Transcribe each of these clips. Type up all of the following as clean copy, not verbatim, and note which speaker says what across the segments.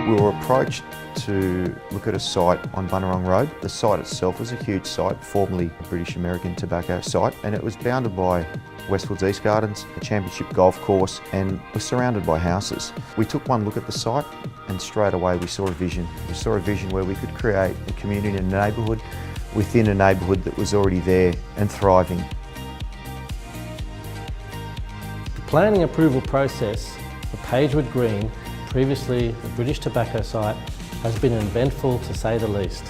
Speaker 1: We were approached to look at a site on Bunurong Road. The site itself was a huge site, formerly a British American tobacco site, and it was bounded by Westwood's East Gardens, a championship golf course, and was surrounded by houses. We took one look at the site and straight away we saw a vision. We saw a vision where we could create a community and a neighbourhood within a neighbourhood that was already there and thriving.
Speaker 2: The planning approval process for Pagewood Green, previously the British tobacco site, has been eventful to say the least.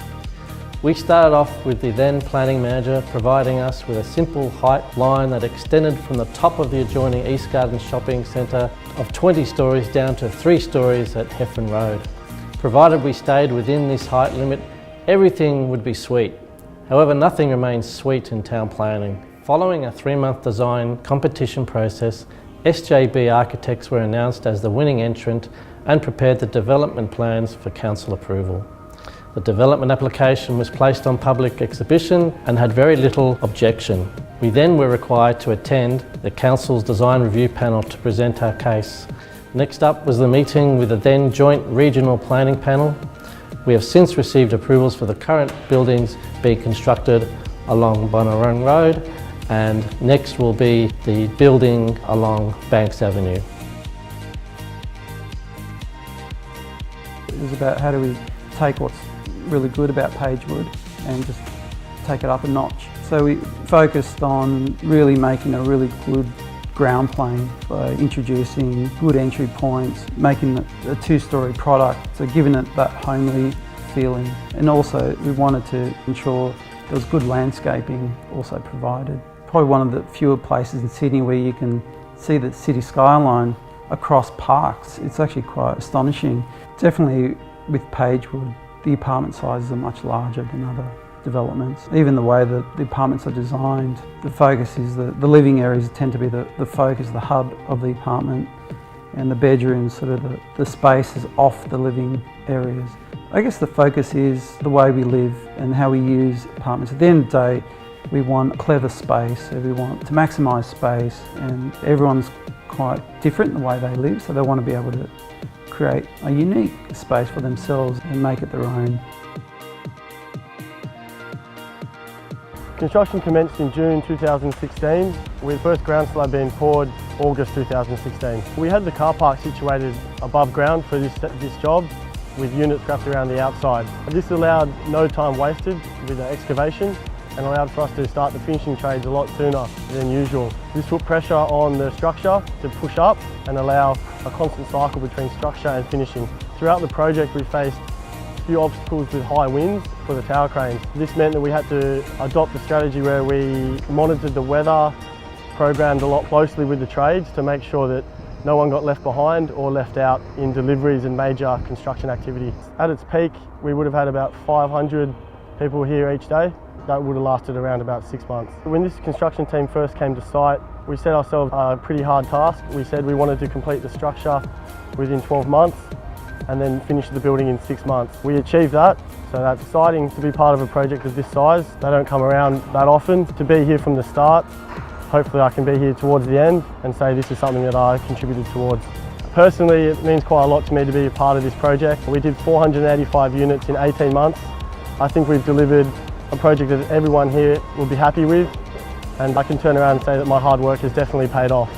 Speaker 2: We started off with the then planning manager providing us with a simple height line that extended from the top of the adjoining East Gardens shopping centre of 20 stories down to 3 stories at Heffron Road. Provided we stayed within this height limit, everything would be sweet. However, nothing remains sweet in town planning. Following a 3-month design competition process, SJB Architects were announced as the winning entrant and prepared the development plans for council approval. The development application was placed on public exhibition and had very little objection. We then were required to attend the council's design review panel to present our case. Next up was the meeting with the then joint regional planning panel. We have since received approvals for the current buildings being constructed along Bunurong Road, and next will be the building along Banks Avenue.
Speaker 3: It was about how do we take what's really good about Pagewood and just take it up a notch. So we focused on really making a really good ground plane by introducing good entry points, making it a 2-storey product, so giving it that homely feeling. And also we wanted to ensure there was good landscaping also provided. Probably one of the fewer places in Sydney where you can see the city skyline across parks. It's actually quite astonishing. Definitely with Pagewood, the apartment sizes are much larger than other developments. Even the way that the apartments are designed, the focus is the living areas tend to be the focus, the hub of the apartment, and the bedrooms, sort of the spaces off the living areas. I guess the focus is the way we live and how we use apartments. At the end of the day, we want clever space, so we want to maximise space, and everyone's quite different in the way they live, so they want to be able to create a unique space for themselves and make it their own.
Speaker 4: Construction commenced in June 2016, with first ground slab being poured August 2016. We had the car park situated above ground for this job, with units wrapped around the outside. This allowed no time wasted with the excavation and allowed for us to start the finishing trades a lot sooner than usual. This put pressure on the structure to push up and allow a constant cycle between structure and finishing. Throughout the project we faced a few obstacles with high winds for the tower cranes. This meant that we had to adopt a strategy where we monitored the weather, programmed a lot closely with the trades to make sure that no one got left behind or left out in deliveries and major construction activities. At its peak, we would have had about 500 people here each day. That would have lasted around about 6 months. When this construction team first came to site, we set ourselves a pretty hard task. We said we wanted to complete the structure within 12 months and then finish the building in 6 months. We achieved that, so that's exciting to be part of a project of this size. They don't come around that often. To be here from the start, hopefully I can be here towards the end and say this is something that I contributed towards. Personally, it means quite a lot to me to be a part of this project. We did 485 units in 18 months. I think we've delivered a project that everyone here will be happy with, and I can turn around and say that my hard work has definitely paid off.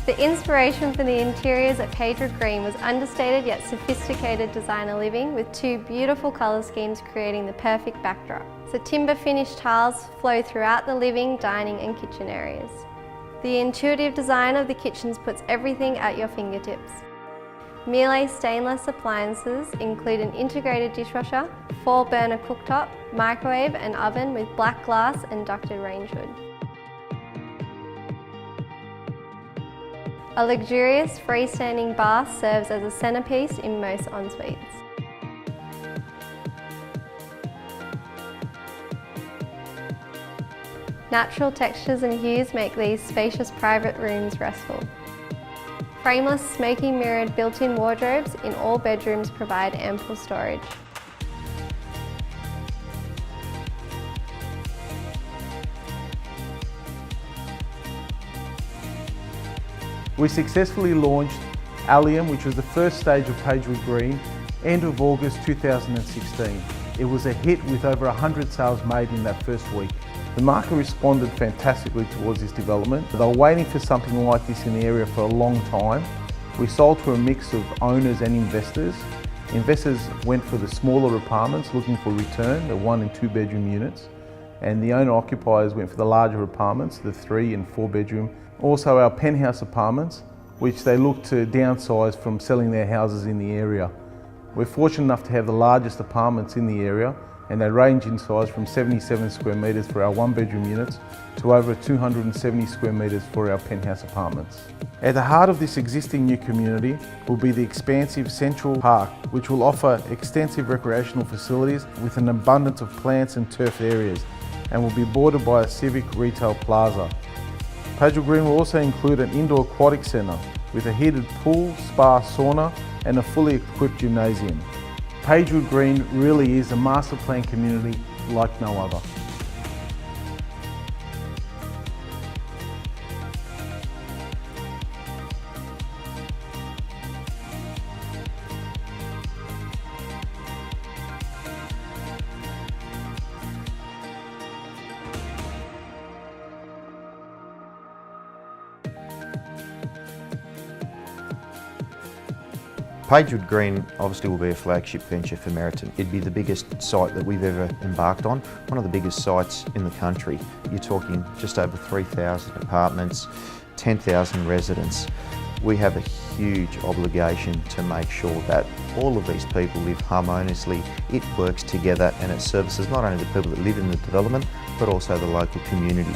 Speaker 5: The inspiration for the interiors at Pagewood Green was understated yet sophisticated designer living, with 2 beautiful colour schemes creating the perfect backdrop. So timber finished tiles flow throughout the living, dining and kitchen areas. The intuitive design of the kitchens puts everything at your fingertips. Miele stainless appliances include an integrated dishwasher, 4-burner cooktop, microwave and oven with black glass and ducted range hood. A luxurious freestanding bath serves as a centrepiece in most ensuites. Natural textures and hues make these spacious private rooms restful. Frameless smoking mirrored built-in wardrobes in all bedrooms provide ample storage.
Speaker 6: We successfully launched Allium, which was the first stage of Pagewood Green, end of August 2016. It was a hit with over 100 sales made in that first week. The market responded fantastically towards this development. They were waiting for something like this in the area for a long time. We sold to a mix of owners and investors. Investors went for the smaller apartments looking for return, the 1 and 2 bedroom units. And the owner occupiers went for the larger apartments, the 3 and 4 bedroom. Also our penthouse apartments, which they looked to downsize from selling their houses in the area. We're fortunate enough to have the largest apartments in the area, and they range in size from 77 square metres for our 1 bedroom units to over 270 square metres for our penthouse apartments. At the heart of this existing new community will be the expansive Central Park, which will offer extensive recreational facilities with an abundance of plants and turf areas, and will be bordered by a civic retail plaza. Pagewood Green will also include an indoor aquatic centre with a heated pool, spa, sauna and a fully equipped gymnasium. Pagewood Green really is a master plan community like no other.
Speaker 1: Pagewood Green obviously will be a flagship venture for Meriton. It'd be the biggest site that we've ever embarked on, one of the biggest sites in the country. You're talking just over 3,000 apartments, 10,000 residents. We have a huge obligation to make sure that all of these people live harmoniously, it works together and it services not only the people that live in the development, but also the local community.